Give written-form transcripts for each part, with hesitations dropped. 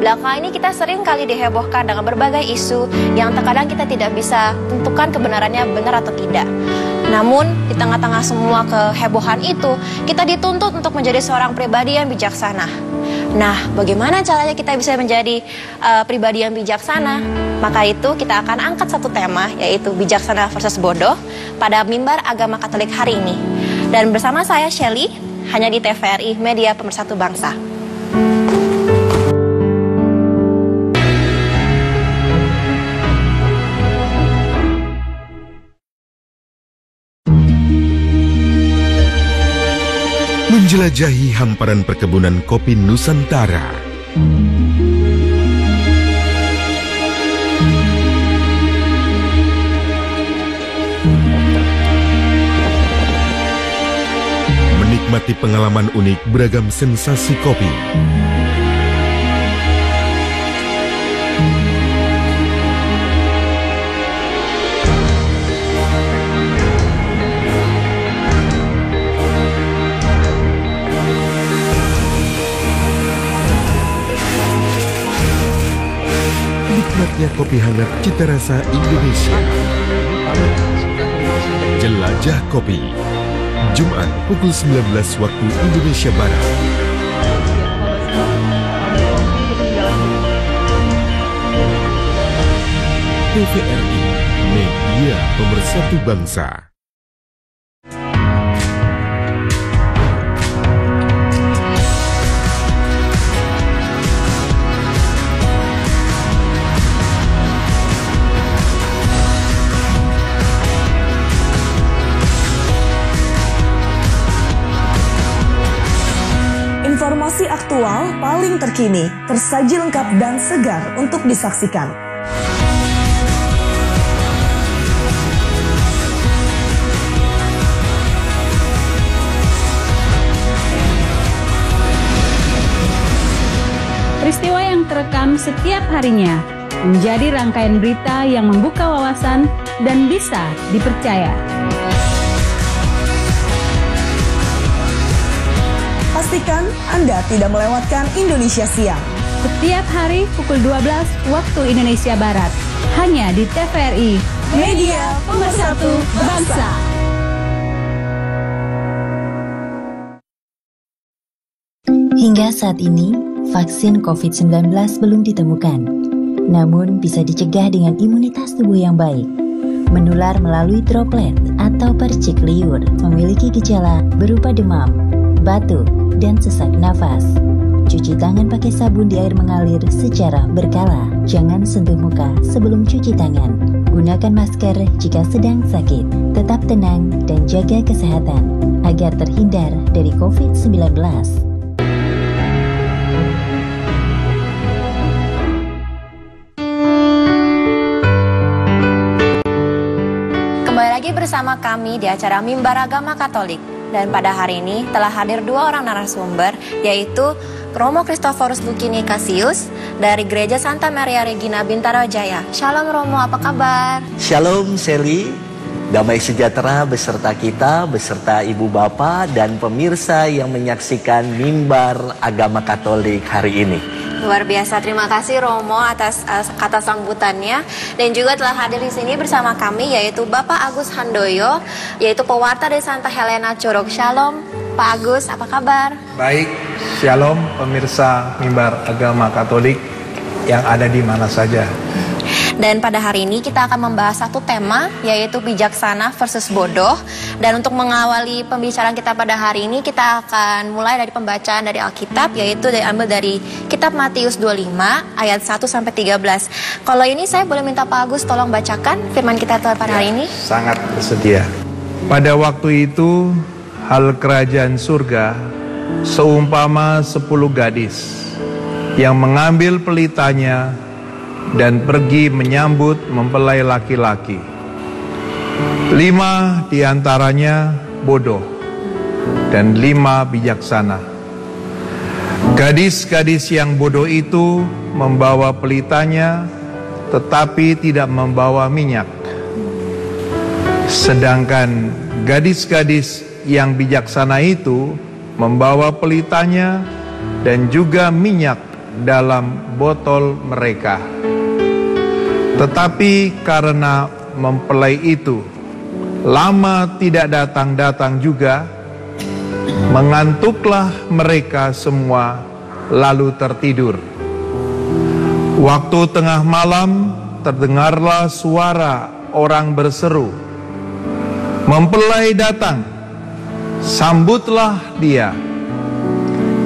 Belakangan ini kita sering kali dihebohkan dengan berbagai isu yang terkadang kita tidak bisa tentukan kebenarannya benar atau tidak. Namun, di tengah-tengah semua kehebohan itu, kita dituntut untuk menjadi seorang pribadi yang bijaksana. Nah, bagaimana caranya kita bisa menjadi pribadi yang bijaksana? Maka itu kita akan angkat satu tema, yaitu bijaksana versus bodoh, pada mimbar agama Katolik hari ini. Dan bersama saya Shelly, hanya di TVRI Media Pemersatu Bangsa. Menjelajahi hamparan perkebunan kopi Nusantara. Menikmati pengalaman unik beragam sensasi kopi. Nikmatnya kopi hangat cita rasa Indonesia. Jelajah Kopi, Jumat pukul 19 waktu Indonesia Barat. TVRI, Media Pemersatu Bangsa. Informasi aktual paling terkini, tersaji lengkap dan segar untuk disaksikan. Peristiwa yang terekam setiap harinya menjadi rangkaian berita yang membuka wawasan dan bisa dipercaya. Pastikan Anda tidak melewatkan Indonesia Siang. Setiap hari pukul 12 waktu Indonesia Barat. Hanya di TVRI, Media Pemersatu Bangsa. Hingga saat ini, vaksin COVID-19 belum ditemukan. Namun bisa dicegah dengan imunitas tubuh yang baik. Menular melalui droplet atau percik liur, memiliki gejala berupa demam, batuk, dan sesak nafas. Cuci tangan pakai sabun di air mengalir secara berkala. Jangan sentuh muka sebelum cuci tangan. Gunakan masker jika sedang sakit. Tetap tenang dan jaga kesehatan agar terhindar dari COVID-19. Kembali lagi bersama kami di acara Mimbar Agama Katolik. Dan pada hari ini telah hadir dua orang narasumber, yaitu Romo Christophorus Lucchini Cassius dari Gereja Santa Maria Regina Bintaro Jaya. Shalom Romo, apa kabar? Shalom Shelly, damai sejahtera beserta kita, beserta Ibu Bapa dan pemirsa yang menyaksikan Mimbar Agama Katolik hari ini. Luar biasa, terima kasih Romo atas kata sambutannya, dan juga telah hadir di sini bersama kami yaitu Bapak Agus Handoyo, yaitu pewarta dari Santa Helena Curug. Shalom Pak Agus, apa kabar? Baik, shalom pemirsa Mimbar Agama Katolik yang ada di mana saja. Dan pada hari ini kita akan membahas satu tema, yaitu bijaksana versus bodoh. Dan untuk mengawali pembicaraan kita pada hari ini, kita akan mulai dari pembacaan dari Alkitab, yaitu diambil dari Kitab Matius 25 ayat 1-13. Kalau ini saya boleh minta Pak Agus tolong bacakan firman kita pada hari ini. Sangat bersedia. Pada waktu itu, hal kerajaan surga seumpama 10 gadis yang mengambil pelitanya dan pergi menyambut mempelai laki-laki. 5 diantaranya bodoh dan 5 bijaksana. Gadis-gadis yang bodoh itu membawa pelitanya tetapi tidak membawa minyak. Sedangkan gadis-gadis yang bijaksana itu membawa pelitanya dan juga minyak dalam botol mereka. Tetapi karena mempelai itu lama tidak datang-datang juga, mengantuklah mereka semua lalu tertidur. Waktu tengah malam terdengarlah suara orang berseru, "Mempelai datang, sambutlah dia."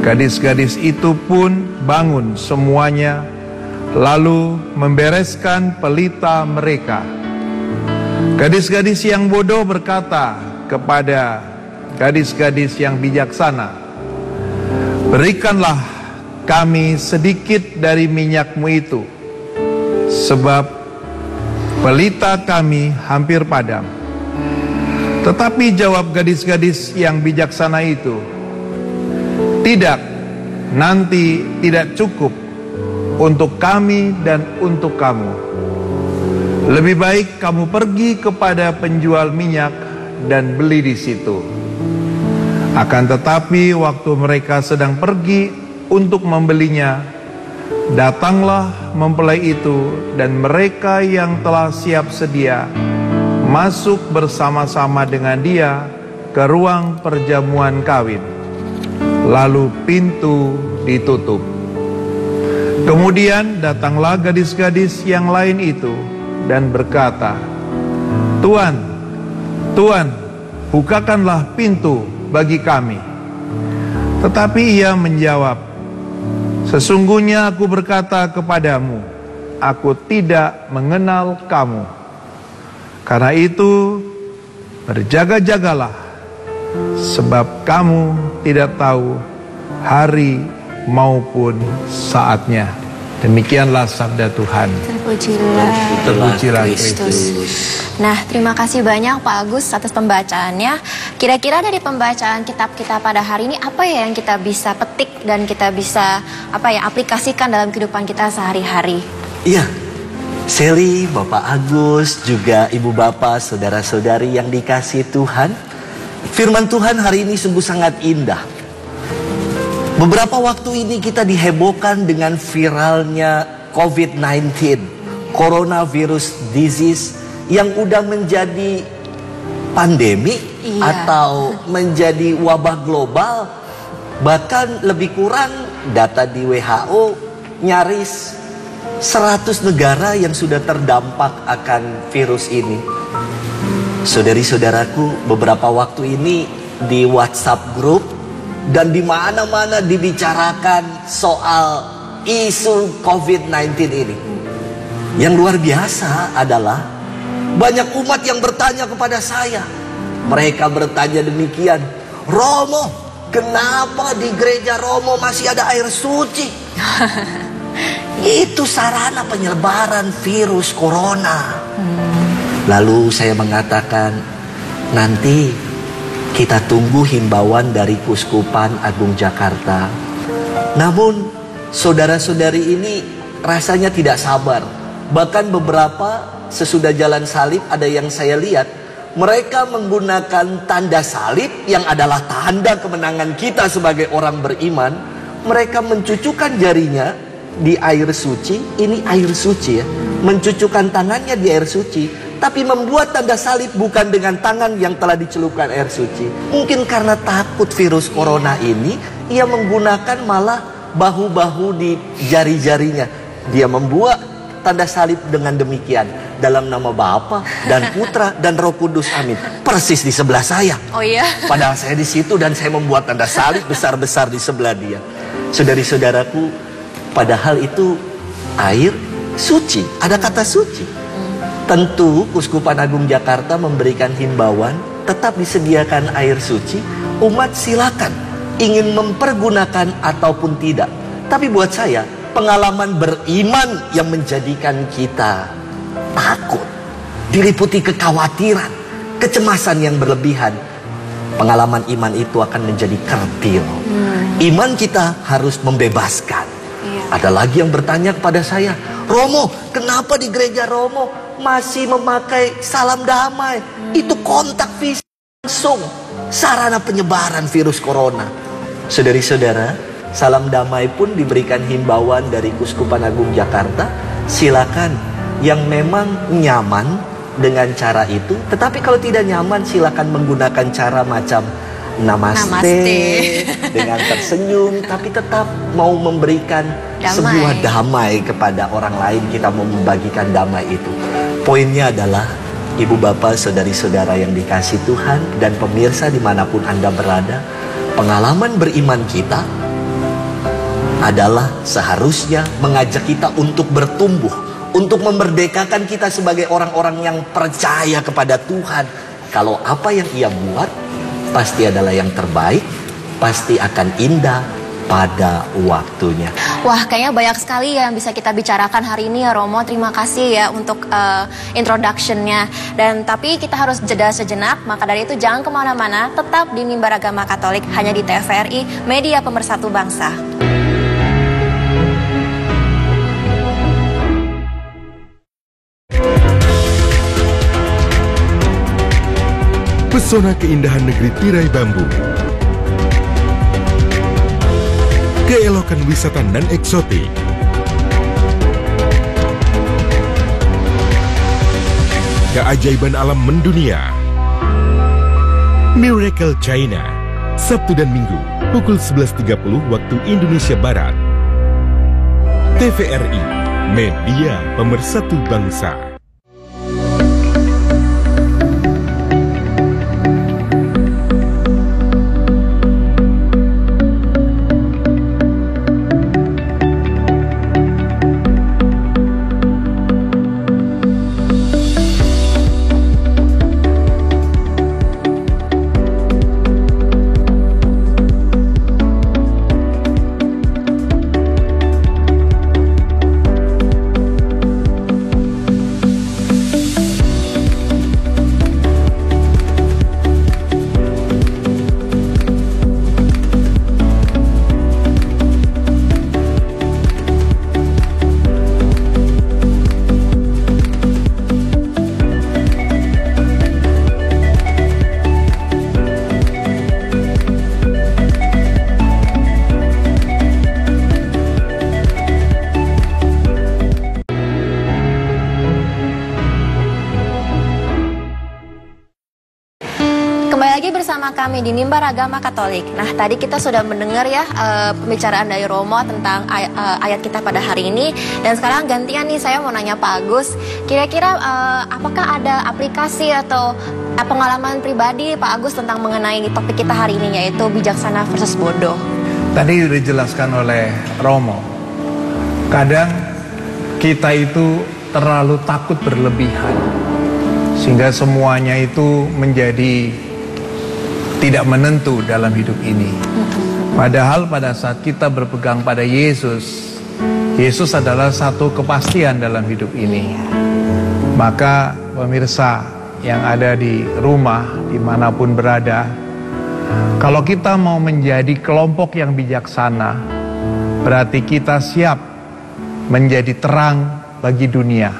Gadis-gadis itu pun bangun semuanya, lalu membereskan pelita mereka. Gadis-gadis yang bodoh berkata kepada gadis-gadis yang bijaksana, "Berikanlah kami sedikit dari minyakmu itu, sebab pelita kami hampir padam." Tetapi jawab gadis-gadis yang bijaksana itu, "Tidak, nanti tidak cukup untuk kami dan untuk kamu. Lebih baik kamu pergi kepada penjual minyak dan beli di situ." Akan tetapi waktu mereka sedang pergi untuk membelinya, datanglah mempelai itu dan mereka yang telah siap sedia masuk bersama-sama dengan dia ke ruang perjamuan kawin. Lalu pintu ditutup. Kemudian datanglah gadis-gadis yang lain itu dan berkata, "Tuan, Tuan, bukakanlah pintu bagi kami." Tetapi ia menjawab, "Sesungguhnya aku berkata kepadamu, aku tidak mengenal kamu. Karena itu, berjaga-jagalah, sebab kamu tidak tahu hari maupun saatnya." Demikianlah sabda Tuhan. Terpujilah Kristus. Nah, terima kasih banyak Pak Agus atas pembacaannya. Kira-kira dari pembacaan kitab kita pada hari ini, apa ya yang kita bisa petik dan kita bisa aplikasikan dalam kehidupan kita sehari-hari? Iya, Sally, Bapak Agus, juga Ibu Bapak, saudara-saudari yang dikasihi Tuhan, firman Tuhan hari ini sungguh sangat indah. Beberapa waktu ini kita dihebohkan dengan viralnya COVID-19, coronavirus disease, yang udah menjadi pandemi atau menjadi wabah global. Bahkan lebih kurang data di WHO nyaris 100 negara yang sudah terdampak akan virus ini. Saudari-saudaraku, beberapa waktu ini di WhatsApp grup dan di mana-mana dibicarakan soal isu COVID-19 ini. Yang luar biasa adalah banyak umat yang bertanya kepada saya. Mereka bertanya demikian, "Romo, kenapa di gereja Romo masih ada air suci?" Itu sarana penyebaran virus corona. Lalu saya mengatakan, nanti kita tunggu himbauan dari Kuskupan Agung Jakarta. Namun saudara-saudari ini rasanya tidak sabar. Bahkan beberapa sesudah jalan salib ada yang saya lihat, mereka menggunakan tanda salib yang adalah tanda kemenangan kita sebagai orang beriman. Mereka mencucukkan jarinya di air suci. Ini air suci ya. Mencucukkan tangannya di air suci, tapi membuat tanda salib bukan dengan tangan yang telah dicelupkan air suci. Mungkin karena takut virus corona ini, ia menggunakan malah bahu-bahu di jari-jarinya. Dia membuat tanda salib dengan demikian, dalam nama Bapa dan Putra dan Roh Kudus, amin. Persis di sebelah saya. Oh iya. Padahal saya di situ dan saya membuat tanda salib besar-besar di sebelah dia. Saudari-saudaraku, padahal itu air suci, ada kata suci. Tentu Kuskupan Agung Jakarta memberikan himbauan tetap disediakan air suci. Umat silakan ingin mempergunakan ataupun tidak. Tapi buat saya, pengalaman beriman yang menjadikan kita takut, diliputi kekhawatiran, kecemasan yang berlebihan. Pengalaman iman itu akan menjadi kerdil. Iman kita harus membebaskan. Ada lagi yang bertanya kepada saya, "Romo, kenapa di gereja Romo masih memakai salam damai? Itu kontak fisik langsung, sarana penyebaran virus corona." Saudari-saudara, Salam damai pun diberikan himbauan dari Kuskupan Agung Jakarta. Silakan yang memang nyaman dengan cara itu. Tetapi kalau tidak nyaman, silakan menggunakan cara macam namaste. Dengan tersenyum, tapi tetap mau memberikan sebuah damai kepada orang lain. Kita mau membagikan damai itu. Poinnya adalah, ibu bapak, saudari-saudara yang dikasih Tuhan, dan pemirsa dimanapun Anda berada, pengalaman beriman kita adalah seharusnya mengajak kita untuk bertumbuh, untuk memerdekakan kita sebagai orang-orang yang percaya kepada Tuhan. Kalau apa yang ia buat pasti adalah yang terbaik, pasti akan indah pada waktunya. Wah, kayaknya banyak sekali yang bisa kita bicarakan hari ini ya Romo. Terima kasih ya untuk introduction-nya. Dan tapi kita harus jeda sejenak, maka dari itu jangan kemana-mana, tetap di Mimbar Agama Katolik, hanya di TVRI, Media Pemersatu Bangsa. Pesona keindahan negeri tirai bambu, keelokan wisata non eksotik, keajaiban alam mendunia. Miracle China, Sabtu dan Minggu pukul 11.30 waktu Indonesia Barat. TVRI, Media Pemersatu Bangsa. Bersama kami di Mimbar Agama Katolik. Nah, tadi kita sudah mendengar ya pembicaraan dari Romo tentang ayat kita pada hari ini. Dan sekarang gantian nih, saya mau nanya Pak Agus, kira-kira apakah ada aplikasi atau pengalaman pribadi Pak Agus tentang mengenai topik kita hari ini, yaitu bijaksana versus bodoh? Tadi sudah dijelaskan oleh Romo. Kadang kita itu terlalu takut berlebihan, sehingga semuanya itu menjadi tidak menentu dalam hidup ini. Padahal pada saat kita berpegang pada Yesus, Yesus adalah satu kepastian dalam hidup ini. Maka pemirsa yang ada di rumah, dimanapun berada, kalau kita mau menjadi kelompok yang bijaksana, berarti kita siap menjadi terang bagi dunia.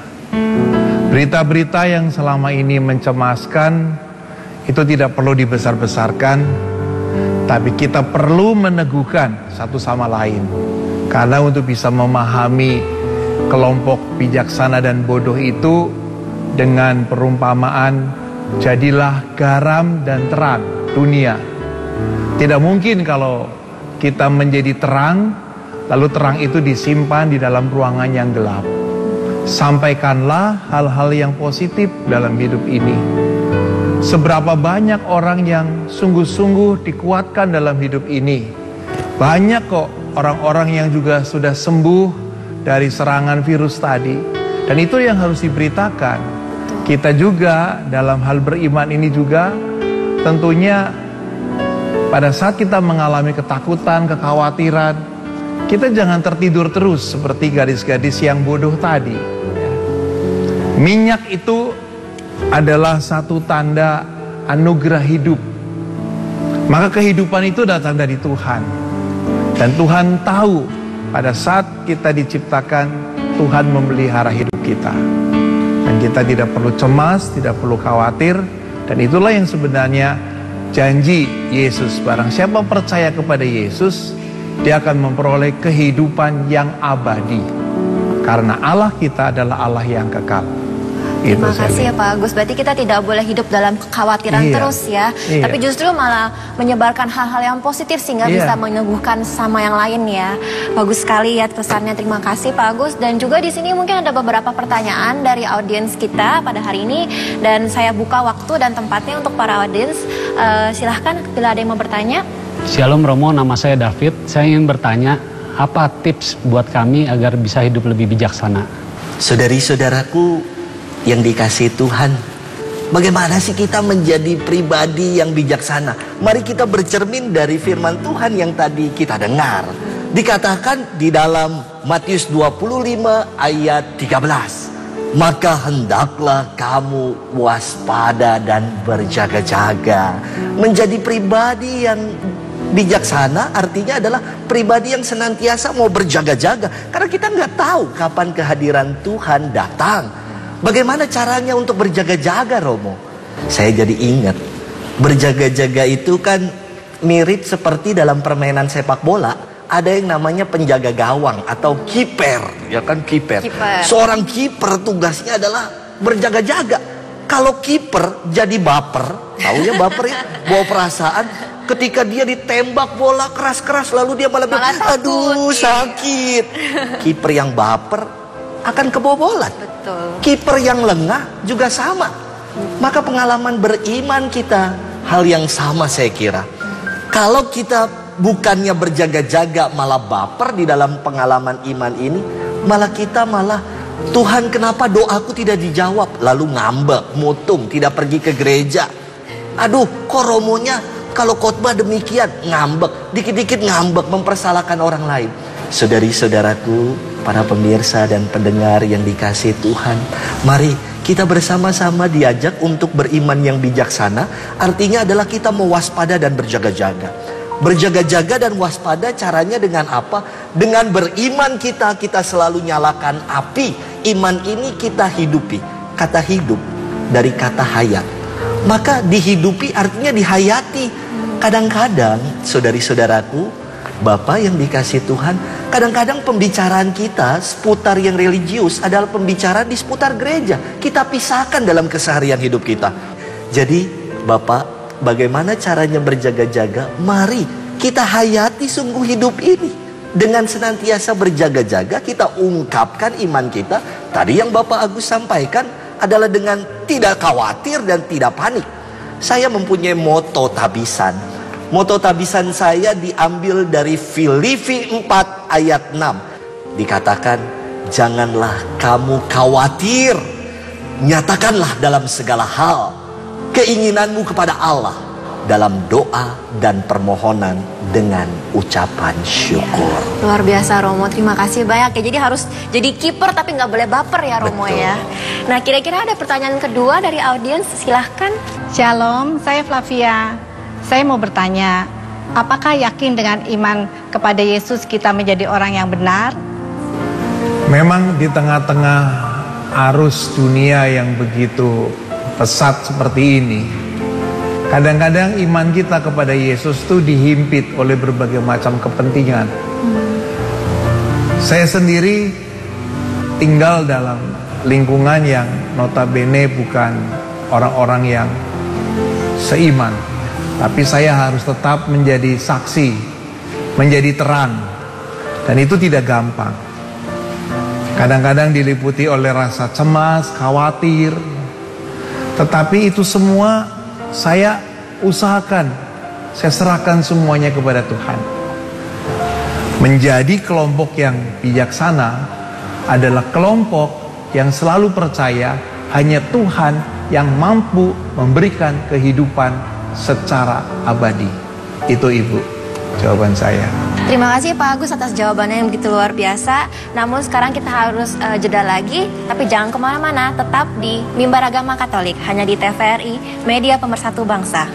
Berita-berita yang selama ini mencemaskan itu tidak perlu dibesar-besarkan, tapi kita perlu meneguhkan satu sama lain. Karena untuk bisa memahami kelompok bijaksana dan bodoh itu dengan perumpamaan, jadilah garam dan terang dunia. Tidak mungkin kalau kita menjadi terang, lalu terang itu disimpan di dalam ruangan yang gelap. Sampaikanlah hal-hal yang positif dalam hidup ini. Seberapa banyak orang yang sungguh-sungguh dikuatkan dalam hidup ini. Banyak kok orang-orang yang juga sudah sembuh dari serangan virus tadi. Dan itu yang harus diberitakan. Kita juga dalam hal beriman ini juga tentunya pada saat kita mengalami ketakutan, kekhawatiran, kita jangan tertidur terus seperti gadis-gadis yang bodoh tadi. Minyak itu adalah satu tanda anugerah hidup. Maka kehidupan itu datang dari Tuhan. Dan Tuhan tahu pada saat kita diciptakan, Tuhan memelihara hidup kita. Dan kita tidak perlu cemas, tidak perlu khawatir. Dan itulah yang sebenarnya janji Yesus. Barang siapa percaya kepada Yesus, dia akan memperoleh kehidupan yang abadi. Karena Allah kita adalah Allah yang kekal. Terima kasih ya Pak Agus. Berarti kita tidak boleh hidup dalam kekhawatiran terus ya. Tapi justru malah menyebarkan hal-hal yang positif sehingga bisa menyembuhkan sama yang lain ya. Bagus sekali ya pesannya. Terima kasih Pak Agus. Dan juga di sini mungkin ada beberapa pertanyaan dari audiens kita pada hari ini. Dan saya buka waktu dan tempatnya untuk para audiens. Silahkan bila ada yang mau bertanya. Shalom Romo, nama saya David. Saya ingin bertanya, apa tips buat kami agar bisa hidup lebih bijaksana? Saudari-saudaraku yang dikasihi Tuhan, bagaimana sih kita menjadi pribadi yang bijaksana? Mari kita bercermin dari firman Tuhan yang tadi kita dengar. Dikatakan di dalam Matius 25 ayat 13, maka hendaklah kamu waspada dan berjaga-jaga. Menjadi pribadi yang bijaksana artinya adalah pribadi yang senantiasa mau berjaga-jaga. Karena kita nggak tahu kapan kehadiran Tuhan datang. Bagaimana caranya untuk berjaga-jaga, Romo? Saya jadi ingat, berjaga-jaga itu kan mirip seperti dalam permainan sepak bola. Ada yang namanya penjaga gawang atau kiper, ya kan, kiper. Seorang kiper tugasnya adalah berjaga-jaga. Kalau kiper jadi baper, tahu ya baper ya, bawa perasaan. Ketika dia ditembak bola keras-keras lalu dia malah aduh sakit. Kiper yang baper akan kebobolan. Kiper yang lengah juga sama. Maka pengalaman beriman kita hal yang sama saya kira. Kalau kita bukannya berjaga-jaga malah baper di dalam pengalaman iman ini, malah kita Tuhan kenapa doaku tidak dijawab, lalu ngambek, mutung, tidak pergi ke gereja. Aduh kok Romonya kalau khotbah demikian, ngambek, dikit-dikit ngambek, mempersalahkan orang lain. Saudari-saudaraku, para pemirsa dan pendengar yang dikasihi Tuhan, mari kita bersama-sama diajak untuk beriman yang bijaksana. Artinya adalah kita mewaspada dan berjaga-jaga. Berjaga-jaga dan waspada caranya dengan apa? Dengan beriman kita selalu nyalakan api. Iman ini kita hidupi. Kata hidup dari kata hayat. Maka dihidupi artinya dihayati. Kadang-kadang saudari-saudaraku, Bapak yang dikasihi Tuhan, kadang-kadang pembicaraan kita seputar yang religius adalah pembicaraan di seputar gereja. Kita pisahkan dalam keseharian hidup kita. Jadi Bapak, bagaimana caranya berjaga-jaga? Mari kita hayati sungguh hidup ini. Dengan senantiasa berjaga-jaga kita ungkapkan iman kita. Tadi yang Bapak Agus sampaikan adalah dengan tidak khawatir dan tidak panik. Saya mempunyai moto tabisan. Moto tabisan saya diambil dari Filipi 4 ayat 6. Dikatakan, janganlah kamu khawatir, nyatakanlah dalam segala hal keinginanmu kepada Allah dalam doa dan permohonan dengan ucapan syukur. Luar biasa Romo, terima kasih banyak ya. Jadi harus jadi kiper tapi nggak boleh baper ya Romo. Betul. Ya. Nah kira-kira ada pertanyaan kedua dari audiens, silahkan. Shalom, saya Flavia. Saya mau bertanya, apakah yakin dengan iman kepada Yesus kita menjadi orang yang benar? Memang di tengah-tengah arus dunia yang begitu pesat seperti ini, kadang-kadang iman kita kepada Yesus itu dihimpit oleh berbagai macam kepentingan. Saya sendiri tinggal dalam lingkungan yang notabene bukan orang-orang yang seiman. Tapi saya harus tetap menjadi saksi, menjadi terang. Dan itu tidak gampang. Kadang-kadang diliputi oleh rasa cemas, khawatir. Tetapi itu semua saya usahakan, saya serahkan semuanya kepada Tuhan. Menjadi kelompok yang bijaksana adalah kelompok yang selalu percaya hanya Tuhan yang mampu memberikan kehidupan secara abadi. Itu Ibu, jawaban saya. Terima kasih Pak Agus atas jawabannya yang begitu luar biasa. Namun sekarang kita harus jeda lagi. Tapi jangan kemana-mana, tetap di Mimbar Agama Katolik. Hanya di TVRI, Media Pemersatu Bangsa.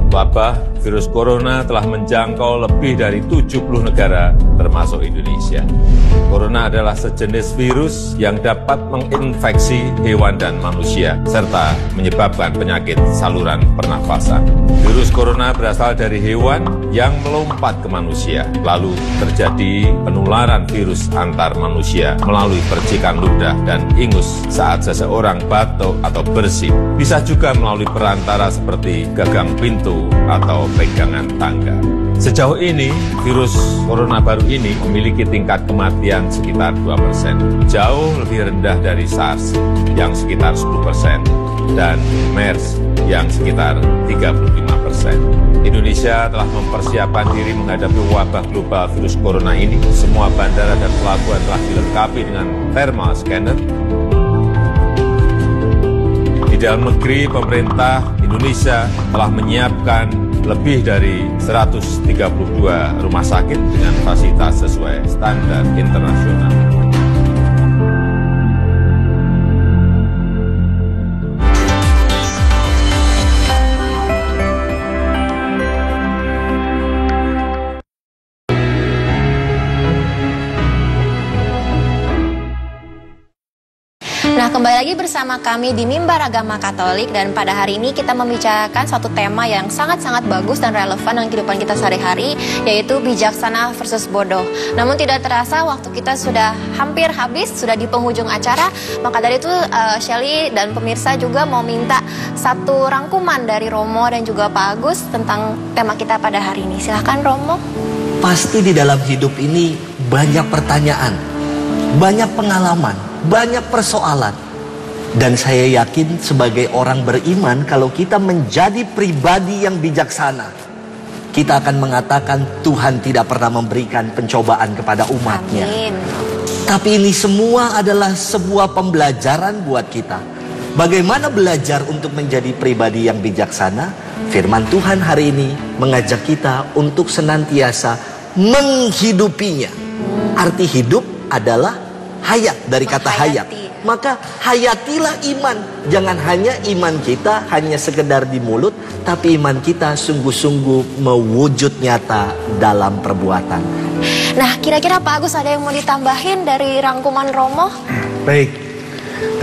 Wabah virus corona telah menjangkau lebih dari 70 negara termasuk Indonesia. Corona adalah sejenis virus yang dapat menginfeksi hewan dan manusia, serta menyebabkan penyakit saluran pernafasan. Virus corona berasal dari hewan yang melompat ke manusia, lalu terjadi penularan virus antar manusia melalui percikan ludah dan ingus saat seseorang batuk atau bersin. Bisa juga melalui perantara seperti gagang pintu atau pegangan tangga. Sejauh ini, virus corona baru ini memiliki tingkat kematian sekitar 2%, jauh lebih rendah dari SARS yang sekitar 10% dan MERS yang sekitar 35%. Indonesia telah mempersiapkan diri menghadapi wabah global virus corona ini. Semua bandara dan pelabuhan telah dilengkapi dengan thermal scanner. Di dalam negeri, pemerintah Indonesia telah menyiapkan lebih dari 132 rumah sakit dengan fasilitas sesuai standar internasional. Nah, kembali lagi bersama kami di Mimbar Agama Katolik, dan pada hari ini kita membicarakan suatu tema yang sangat-sangat bagus dan relevan dengan kehidupan kita sehari-hari, yaitu bijaksana versus bodoh. Namun tidak terasa waktu kita sudah hampir habis, sudah di penghujung acara. Maka dari itu Shelly dan pemirsa juga mau minta satu rangkuman dari Romo dan juga Pak Agus tentang tema kita pada hari ini. Silahkan Romo. Pasti di dalam hidup ini banyak pertanyaan, banyak pengalaman, banyak persoalan. Dan saya yakin sebagai orang beriman, kalau kita menjadi pribadi yang bijaksana, kita akan mengatakan Tuhan tidak pernah memberikan pencobaan kepada umatnya. Amin. Tapi ini semua adalah sebuah pembelajaran buat kita. Bagaimana belajar untuk menjadi pribadi yang bijaksana? Firman Tuhan hari ini mengajak kita untuk senantiasa menghidupinya. Arti hidup adalah hayat, dari kata hayat. Maka hayatilah iman. Jangan hanya iman kita hanya sekedar di mulut, tapi iman kita sungguh-sungguh mewujud nyata dalam perbuatan. Nah, kira-kira Pak Agus ada yang mau ditambahin dari rangkuman Romo? Baik,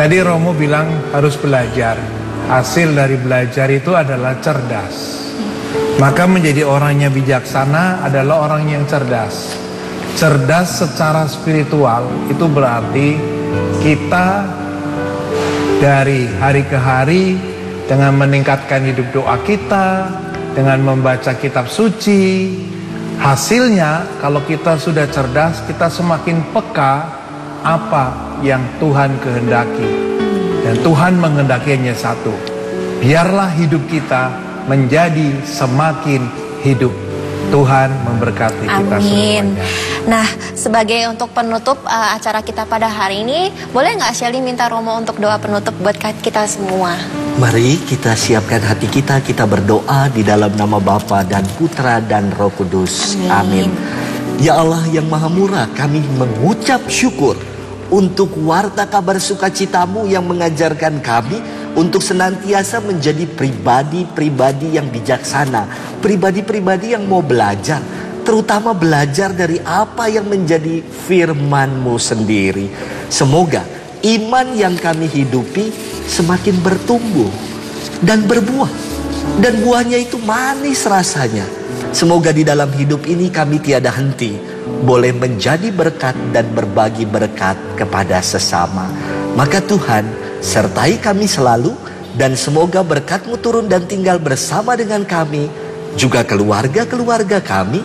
tadi Romo bilang harus belajar. Hasil dari belajar itu adalah cerdas. Maka menjadi orangnya bijaksana adalah orang yang cerdas. Cerdas secara spiritual itu berarti kita dari hari ke hari dengan meningkatkan hidup doa kita, dengan membaca kitab suci. Hasilnya kalau kita sudah cerdas, kita semakin peka apa yang Tuhan kehendaki. Dan Tuhan menghendaki hanya satu, biarlah hidup kita menjadi semakin hidup. Tuhan memberkati kita semuanya. Nah, sebagai untuk penutup acara kita pada hari ini, boleh nggak Shelly minta Romo untuk doa penutup buat kita semua? Mari kita siapkan hati kita, kita berdoa di dalam nama Bapa dan Putra dan Roh Kudus. Amin. Ya Allah yang Maha Murah, kami mengucap syukur untuk warta kabar sukacitamu yang mengajarkan kami untuk senantiasa menjadi pribadi-pribadi yang bijaksana, pribadi-pribadi yang mau belajar, terutama belajar dari apa yang menjadi firman-Mu sendiri. Semoga iman yang kami hidupi semakin bertumbuh dan berbuah, dan buahnya itu manis rasanya. Semoga di dalam hidup ini kami tiada henti, boleh menjadi berkat dan berbagi berkat kepada sesama. Maka Tuhan, sertai kami selalu, dan semoga berkat-Mu turun dan tinggal bersama dengan kami, juga keluarga-keluarga kami,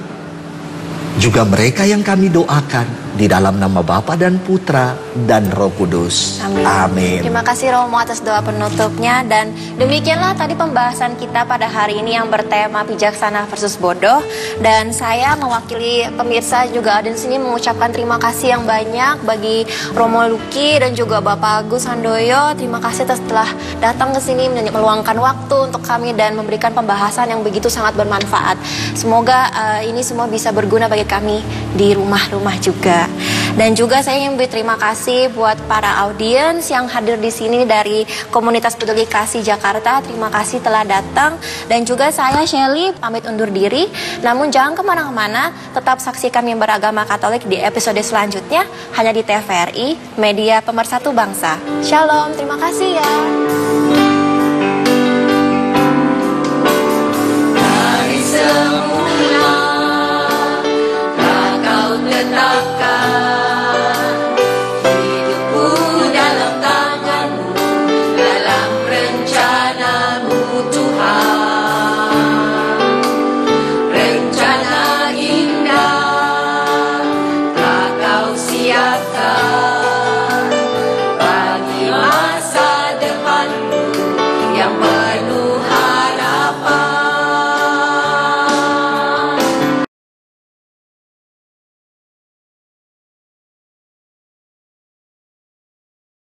juga mereka yang kami doakan, di dalam nama Bapa dan Putra dan Roh Kudus. Amin. Amin. Terima kasih Romo atas doa penutupnya. Dan demikianlah tadi pembahasan kita pada hari ini yang bertema bijaksana versus bodoh. Dan saya mewakili pemirsa juga ada di sini mengucapkan terima kasih yang banyak bagi Romo Luki dan juga Bapak Agus Handoyo. Terima kasih telah datang ke sini meluangkan waktu untuk kami dan memberikan pembahasan yang begitu sangat bermanfaat. Semoga ini semua bisa berguna bagi kami di rumah-rumah juga. Dan juga saya ingin berterima kasih buat para audiens yang hadir di sini dari komunitas peduli kasih Jakarta. Terima kasih telah datang. Dan juga saya Shelly pamit undur diri. Namun jangan kemana-mana, tetap saksikan Mimbar Agama Katolik di episode selanjutnya hanya di TVRI, Media Pemersatu Bangsa. Shalom, terima kasih ya. Mari semua